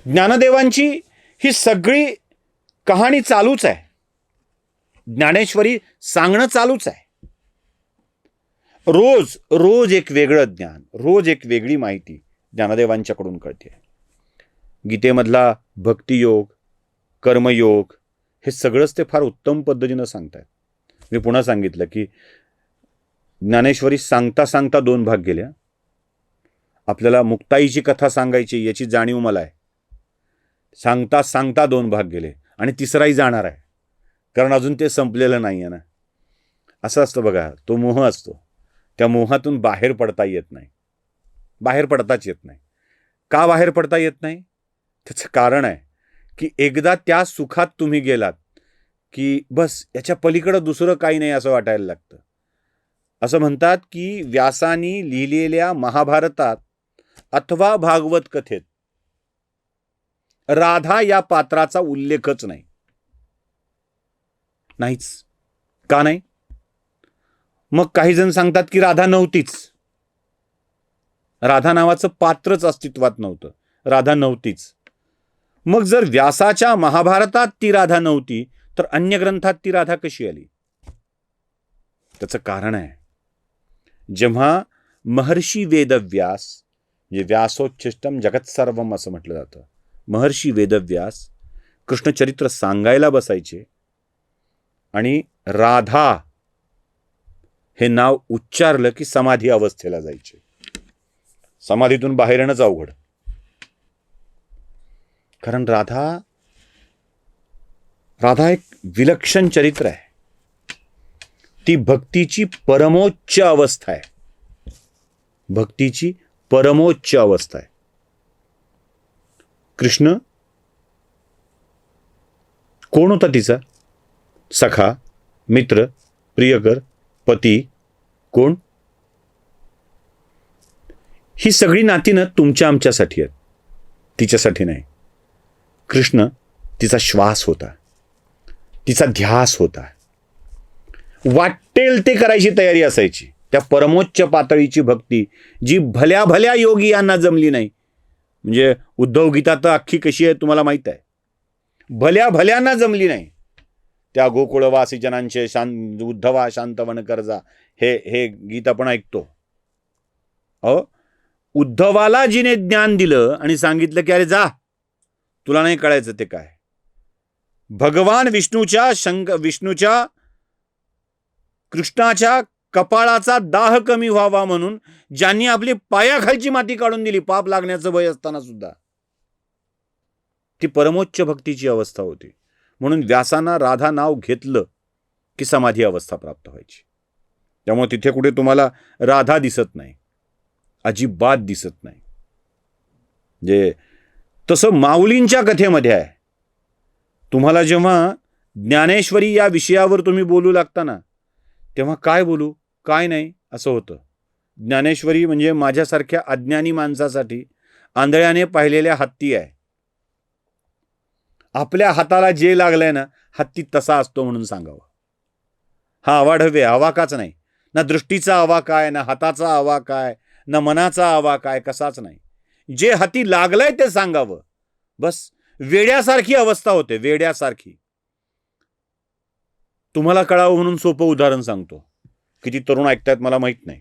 ज्ञानदेवांची ही सगळी कहाणी चालूच आहे. ज्ञानेश्वरी सांगणं चालूच आहे. रोज रोज एक वेगळं ज्ञान, रोज एक वेगळी माहिती ज्ञानदेवांच्याकडून कळते. गीतेमधला भक्तियोग, कर्मयोग हे सगळंच ते फार उत्तम पद्धतीनं सांगतात. मी पुन्हा सांगितलं की ज्ञानेश्वरी सांगता सांगता 2 भाग गेल्या. आपल्याला मुक्ताईची कथा सांगायची याची जाणीव मला आहे. सांगता सांगता 2 भाग गेले आणि तिसराही जाणार आहे, कारण अजून ते संपलेलं नाही आहे ना. असं असतं बघा, तो मोह असतो. त्या मोहातून बाहेर पडता येत नाही. बाहेर पडताच येत नाही. का बाहेर पडता येत नाही? त्याचं कारण आहे की एकदा त्या सुखात तुम्ही गेलात की बस याच्या पलीकडं दुसरं काही नाही असं वाटायला लागतं. असं म्हणतात की व्यासानी लिहिलेल्या महाभारतात अथवा भागवत कथेत राधा या पात्राचा उल्लेखच नाही. नाहीच. का नाही? मग काही जण सांगतात की राधा नव्हतीच. राधा नावाचं पात्रच अस्तित्वात नव्हतं. राधा नव्हतीच. मग जर व्यासाच्या महाभारतात ती राधा नव्हती तर अन्य ग्रंथात ती राधा कशी आली? त्याचं कारण आहे, जेव्हा महर्षी वेदव्यास, म्हणजे व्यासोच्छिष्टम जगत सर्वम असं म्हटलं जातं, महर्षी वेदव्यास कृष्णचरित्र सांगायला बसायचे आणि राधा हे नाव उच्चारलं की समाधी अवस्थेला जायचे. समाधीतून बाहेर येणंच अवघड. कारण राधा एक विलक्षण चरित्र आहे. ती भक्तीची परमोच्च अवस्था आहे. भक्तीची परमोच्च अवस्था आहे. कृष्ण कोण होता तिचा? सखा, मित्र, प्रियकर, पती. कोण? ही सगळी नातीनं तुमच्या आमच्यासाठी आहेत, तिच्यासाठी नाही. कृष्ण तिचा श्वास होता, तिचा ध्यास होता. वाटेल ते करायची तयारी असायची. त्या परमोच्च पातळीची भक्ती जी भल्या भल्या योगी यांना जमली नाही. म्हणजे उद्धव गीता तर अख्खी कशी आहे तुम्हाला माहित आहे. भल्या भल्यांना जमली नाही. त्या गोकुळवासी जनांचे उद्धवा शांतवन करजा हे गीत आपण ऐकतो. उद्धवाला जिने ज्ञान दिलं आणि सांगितलं की अरे जा, तुला नाही कळायचं ते काय. भगवान विष्णूच्या कृष्णाच्या कपाळाचा दाह कमी व्हावा म्हणून ज्यांनी आपली पायाखालची माती काढून दिली, पाप लागण्याचं भय असताना सुद्धा, ती परमोच्च भक्तीची अवस्था होती. म्हणून व्यासानं राधा नाव घेतलं की समाधी अवस्था प्राप्त व्हायची. त्यामुळे तिथे कुठे तुम्हाला राधा दिसत नाही, अजिबात दिसत नाही. जे तसं माऊलींच्या कथेमध्ये आहे. तुम्हाला जेव्हा ज्ञानेश्वरी या विषयावर तुम्ही बोलू लागता ना, तेव्हा काय बोलू काय नाही असं होतं. ज्ञानेश्वरी म्हणजे माझ्यासारख्या अज्ञानी माणसासाठी आंधळ्याने पाहिलेल्या हत्ती आहे. आपल्या हाताला जे लागलंय ना, हत्ती तसा असतो म्हणून सांगावं. हा अवाढव्य अवाकाच नाही. ना दृष्टीचा अवाक आहे, ना हाताचा अवाक आहे, ना मनाचा अवाक आहे, कसाच नाही. जे हाती लागलंय ते सांगावं. बस वेड्यासारखी अवस्था होते, वेड्यासारखी. तुम्हाला कळावं म्हणून सोपं उदाहरण सांगतो. किती तरुण ऐकतायत मला माहित नाही.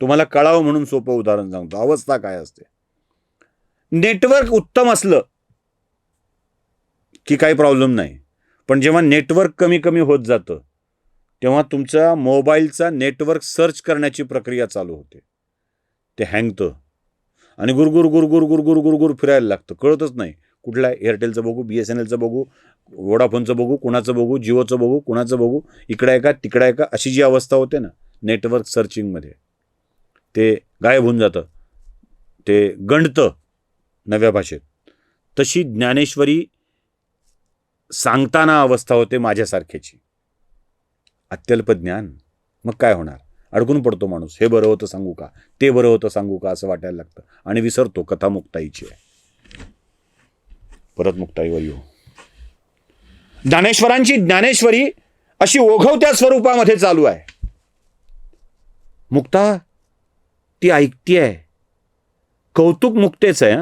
तुम्हाला कळावं म्हणून सोपं उदाहरण सांगतो. अवस्था काय असते. नेटवर्क उत्तम असलं की काही प्रॉब्लेम नाही. पण जेव्हा नेटवर्क कमी कमी होत जातं तेव्हा तुमच्या मोबाईलचा नेटवर्क सर्च करण्याची प्रक्रिया चालू होते. ते हँगतं आणि गुरगुर गुरगुर गुरगुर गुरगुर फिरायला लागतं. कळतच नाही कुठला एअरटेलचं बघू, BSNLचं बघू, वोडाफोनचं बघू, कुणाचं बघू, जिओचं बघू, कुणाचं बघू, इकडं आहे का तिकडं आहे का, अशी जी अवस्था होते ना नेटवर्क सर्चिंगमध्ये, ते गायब होऊन जातं. ते गणतं नव्या भाषेत. तशी ज्ञानेश्वरी सांगताना अवस्था होते माझ्यासारख्याची. अत्यल्प ज्ञान. मग काय होणार? अडकून पडतो माणूस. हे बरं होतं सांगू का, ते बरं होतं सांगू का असं वाटायला लागतं आणि विसरतो कथा मुक्ताईची आहे. परत मुक्ताईवर येऊ. ज्ञानेश्वरांची ज्ञानेश्वरी अशी ओघवत्या स्वरूपामध्ये चालू आहे. मुक्ता ती ऐकतीये. कौतुक मुक्तेच आहे.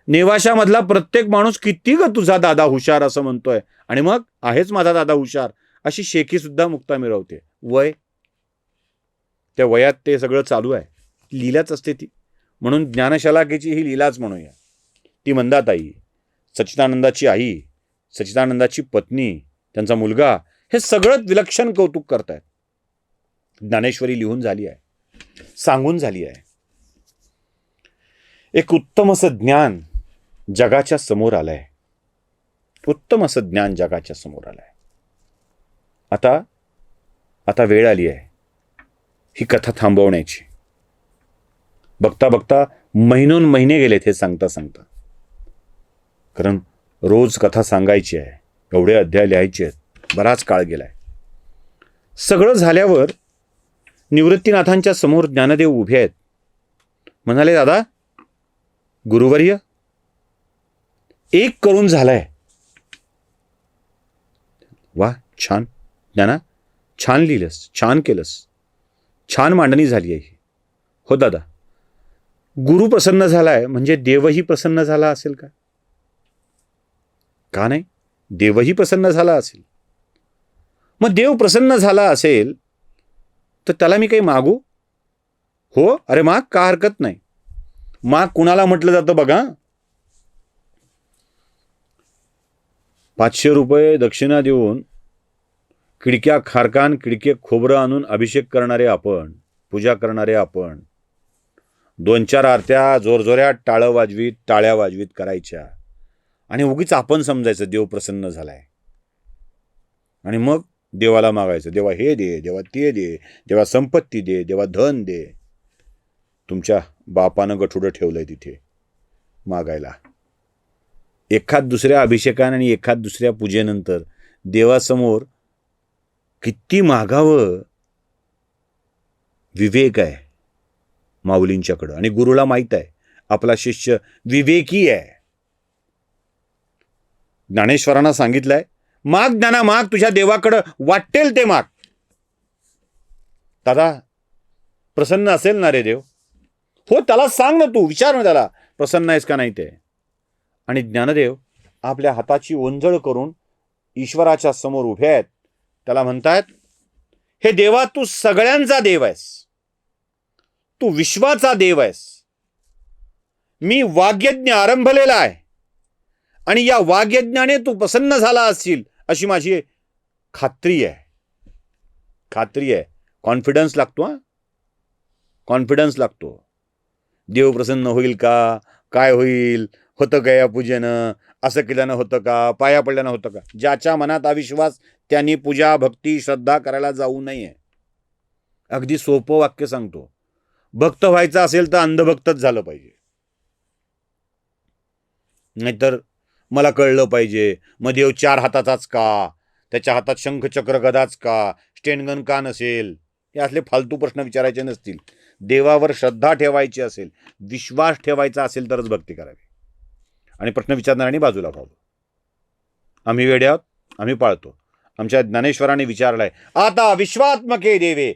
नेवाशामधला प्रत्येक माणूस किती ग तुझा दादा हुशार असं म्हणतोय, आणि मग आहेच माझा दादा हुशार अशी शेकी सुद्धा मुक्ता मिळवते. वय, त्या वयात ते सगळं चालू आहे, लीलाच असते ती. म्हणून ज्ञानशलाकेची ही लीलाच म्हणूया. ती मंदाताई, सच्चिदानंदाची आई, सच्चिदानंदाची पत्नी, त्यांचा मुलगा, हे सगळं विलक्षण कौतुक करतायत. ज्ञानेश्वरी लिहून झाली आहे, सांगून झाली आहे. एक उत्तम असं ज्ञान जगाच्या समोर आलंय. उत्तम असं ज्ञान जगाच्या समोर आलंय. आता वेळ आली आहे ही कथा थांबवण्याची. बघता बघता महिनोन महिने गेलेत हे सांगता सांगता. कारण रोज कथा सांगायची आहे, एवढे अध्याय लिहायचे आहेत, बराच काळ गेलाय. सगळं झाल्यावर निवृत्तीनाथांच्या समोर ज्ञानदेव उभे आहेत. म्हणाले, दादा, गुरुवर्य, एक करून झालाय. वा, छान ज्ञाना, छान लिहिलंस, छान केलंस, छान मांडणी झाली आहे. हो दादा, गुरु प्रसन्न झालाय म्हणजे देवही प्रसन्न झाला असेल का? का नाही, देवही प्रसन्न झाला असेल. मग देव प्रसन्न झाला असेल तर त्याला मी काही मागू? हो, अरे माग, का हरकत नाही. माग कुणाला म्हटलं जातं बघा. 500 रुपये दक्षिणा देऊन खिडक्या खारकान, खिडके खोबरं आणून अभिषेक करणारे आपण, पूजा करणारे आपण, 2-4 आरत्या जोरजोऱ्यात टाळ्या वाजवीत करायच्या, आणि उगीच आपण समजायचं देव प्रसन्न झालाय. आणि मग देवाला मागायचं, देवा हे दे, देवा ते दे, देवा संपत्ती दे, देवा धन दे. तुमच्या बापानं गठुडं ठेवलंय तिथे मागायला. एखाद दुसऱ्या अभिषेकान आणि एखाद दुसऱ्या पूजेनंतर देवासमोर किती मागावं. विवेक आहे माऊलींच्याकडं, आणि गुरुला माहित आहे आपला शिष्य विवेकी आहे. ज्ञानेश्वरांना सांगितलंय, माग ज्ञाना माग, तुझ्या देवाकडं वाटेल ते माग. दादा, प्रसन्न असेल ना रे देव? हो, त्याला सांग ना, तू विचार ना त्याला, प्रसन्न आहेस का नाही ते. आणि ज्ञानदेव आपल्या हाताची ओंजळ करून ईश्वराच्या समोर उभे आहेत. त्याला म्हणतायत, हे देवा, तू सगळ्यांचा देव आहेस, तू विश्वाचा देव आहेस. मी वाग्यज्ञ आरंभलेला आहे, आणि या वाग्यज्ञाने तू प्रसन्न झाला असशील अशी माझी खात्री आहे. कॉन्फिडन्स लागतो. कॉन्फिडन्स लागतो. देव प्रसन्न होईल का, काय होईल, होतं का या पूजेनं, असं केल्यानं होतं का, पाया पडल्यानं होतं का. ज्याच्या मनात अविश्वास त्यांनी पूजा, भक्ती, श्रद्धा करायला जाऊ नये. अगदी सोपं वाक्य सांगतो, भक्त व्हायचं असेल तर अंधभक्तच झालं पाहिजे. नाहीतर मला कळलं पाहिजे, मग देव 4 हाताचाच का, त्याच्या हातात शंख चक्र गदाच का, स्टेनगन का नसेल, हे असले फालतू प्रश्न विचारायचे नसतील. देवावर श्रद्धा ठेवायची असेल, विश्वास ठेवायचा असेल तरच भक्ती करावी. आणि प्रश्न विचारणाऱ्यांनी बाजूला व्हावं. आम्ही वेडे आहोत, आम्ही पाळतो. आमच्या ज्ञानेश्वरांनी विचारलंय, आता विश्वात्मके देवे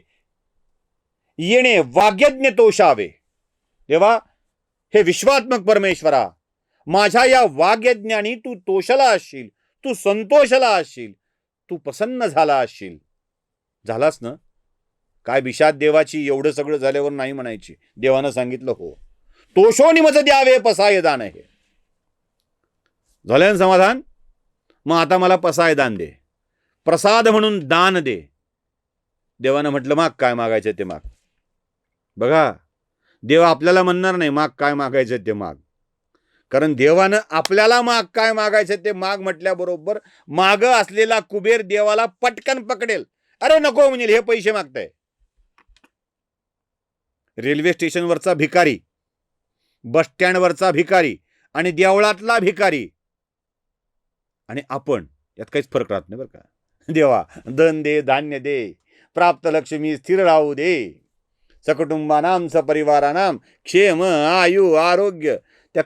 येणे वाग्यज्ञ तोषावे. देवा, हे विश्वात्मक परमेश्वरा, माझ्या या वाग्यज्ञानी तू तोषला असशील, तू संतोषला असशील, तू प्रसन्न झाला असशील. झालास ना? काय बिशात देवाची एवढं सगळं झाल्यावर नाही म्हणायची. देवानं सांगितलं, हो, तोषोनी मज द्यावे पसाय दान. हे झालं समाधान. मग आता मला पसाय दान दे, प्रसाद म्हणून दान दे. देवानं म्हटलं, माग, काय मागायचं ते माग. बघा, देव आपल्याला म्हणणार नाही माग काय मागायचं ते माग. कारण देवानं आपल्याला माग काय मागायचं ते माग म्हटल्याबरोबर माग असलेला कुबेर देवाला पटकन पकडेल. अरे नको म्हणजे हे पैसे मागताय. रेल्वे स्टेशनवरचा भिकारी, बस स्टँडवरचा भिकारी आणि देवळातला भिकारी आणि आपण यात काहीच फरक राहत नाही बरं का. देवा धन दे, धान्य दे, प्राप्त लक्ष्मी स्थिर राहू दे, सकुटुंबानाम सपरिवारानाम क्षेम आयु आरोग्य. त्या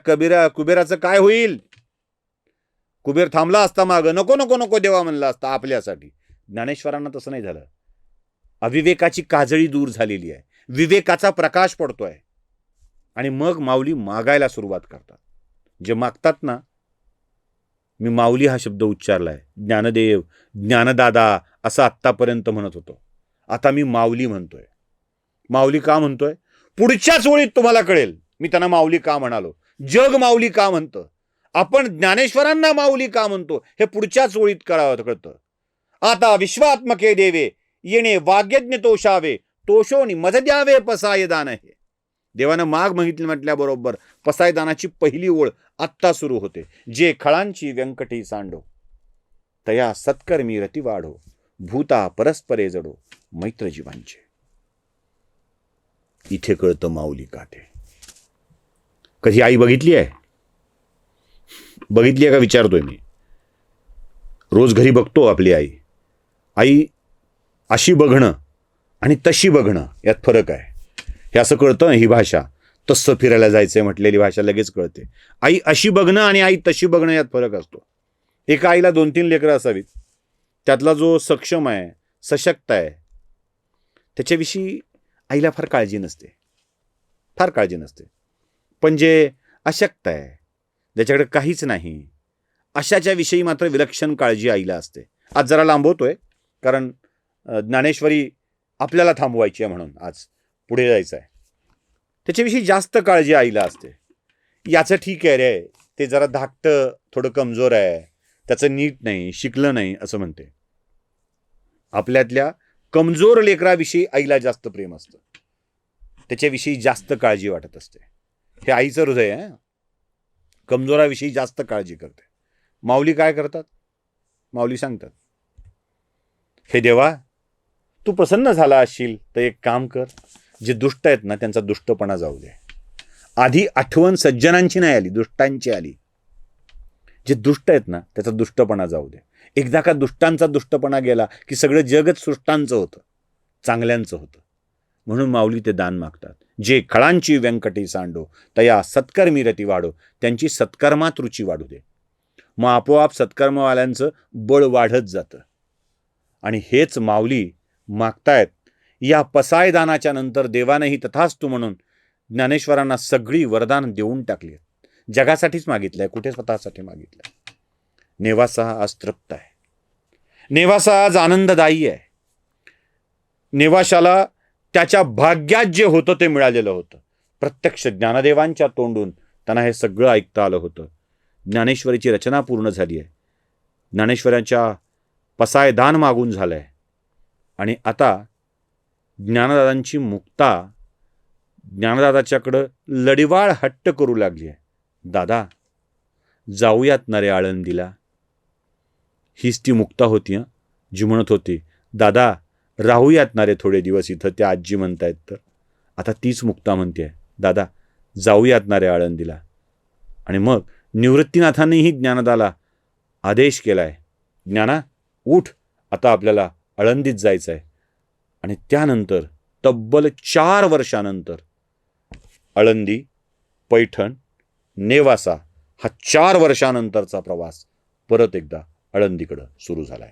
कुबेराचं काय होईल? कुबेर थांबला असता माग, नको नको नको देवा म्हणला असता आपल्यासाठी. ज्ञानेश्वरांना तसं नाही झालं. अविवेकाची काजळी दूर झालेली आहे, विवेकाचा प्रकाश पडतोय आणि मग माऊली मागायला सुरुवात करतात. जे मागतात ना, मी माऊली हा शब्द उच्चारलाय, ज्ञानदेव, ज्ञानदादा असं आत्तापर्यंत म्हणत होतो, आता मी माऊली म्हणतोय. माऊली का म्हणतोय? पुढच्याच ओळीत तुम्हाला कळेल मी त्यांना माऊली का म्हणालो, जग माऊली का म्हणतं, आपण ज्ञानेश्वरांना माऊली का म्हणतो, हे पुढच्याच ओळीत कळतं. आता विश्वात्मके देवे येणे वाग्यज्ञ तोषावे, तोषोनी मज द्यावे पसाय दान. हे देवानं माग मागितली म्हटल्याबरोबर पसायदानाची पहिली ओळ आत्ता सुरू होते. जे खळांची व्यंकटी सांडो, तया सत्कर्मी रती वाढो, भूता परस्परे जडो, मैत्र जीवांचे. इथे कळतं माऊली का ते. कधी आई बघितली आहे? बघितली आहे का विचारतोय मी. रोज घरी बघतो आपली आई. आई अशी बघणं आणि तशी बघणं यात फरक आहे. हे असं कळतं, ही भाषा. तसं फिरायला जायचंय म्हटलेली भाषा लगेच कळते. आई अशी बघणं आणि आई तशी बघणं यात फरक असतो. एका आईला 2-3 लेकरं असावीत. त्यातला जो सक्षम आहे, सशक्त आहे, त्याच्याविषयी आईला फार काळजी नसते, फार काळजी नसते. पण जे अशक्त आहे, ज्याच्याकडे काहीच नाही, अशाच्या विषयी मात्र विलक्षण काळजी आईला असते. आज जरा लांबवतोय, कारण ज्ञानेश्वरी आपल्याला थांबवायची आहे म्हणून आज पुढे जायचं आहे. त्याच्याविषयी जास्त काळजी आईला असते. याचं ठीक आहे रे, ते जरा धाकटं, थोडं कमजोर आहे, त्याचं नीट नाही, शिकलं नाही असं म्हणते. आपल्यातल्या कमजोर लेकराविषयी आईला जास्त प्रेम असतं, त्याच्याविषयी जास्त काळजी वाटत असते. हे आईचं हृदय आहे. कमजोराविषयी जास्त काळजी करते. माऊली काय करतात? माऊली सांगतात, हे देवा, तू प्रसन्न झाला असशील तर एक काम कर, जे दुष्ट आहेत ना त्यांचा दुष्टपणा जाऊ दे. आधी आठवण सज्जनांची नाही आली, दुष्टांची आली. जे दुष्ट आहेत ना त्याचा दुष्टपणा जाऊ दे. एकदा का दुष्टांचा दुष्टपणा गेला की सगळं जगत सृष्टांचं होतं, चांगल्यांचं होतं. म्हणून माऊली ते दान मागतात. जे खळांची व्यंकटी सांडो, तया सत्कर्मी रती वाढो, त्यांची सत्कर्मात रुची वाढू दे. मग आपोआप सत्कर्मवाल्यांचं बळ वाढत जातं. आणि हेच माऊली मागतायत. या पसायदानाच्या नंतर देवानेही तथास्तु म्हणून ज्ञानेश्वरांना सगळी वरदान देऊन टाकली. जगासाठीच मागितलंय, कुठे स्वतःसाठी मागितलंय. नेवासा आज तृप्त आहे. नेवासा आज आनंददायी आहे. नेवाशाला त्याच्या भाग्यात जे होतं ते मिळालेलं होतं. प्रत्यक्ष ज्ञानदेवांच्या तोंडून त्यांना हे सगळं ऐकता आलं होतं. ज्ञानेश्वरीची रचना पूर्ण झाली आहे. ज्ञानेश्वरांच्या पसायदान मागून झालं आहे. आणि आता ज्ञानदादांची मुक्ता ज्ञानदादाच्याकडं लढिवाळ हट्ट करू लागली आहे. दादा, जाऊयात ना रे आळंदीला. हीच ती मुक्ता होती जी म्हणत होती, दादा राहूयात ना रे थोडे दिवस इथं. त्या आजी म्हणतायत तर आता तीच मुक्ता म्हणते, दादा जाऊयात ना रे आळंदीला. आणि मग निवृत्तीनाथांनीही ज्ञानदाला आदेश केलाय, ज्ञाना उठ, आता आपल्याला आळंदीत जायचं आहे. आणि त्यानंतर तब्बल 4 वर्षानंतर आळंदी, पैठण, नेवासा हा 4 वर्षानंतरचा प्रवास परत एकदा आळंदीकडं सुरू झालाय.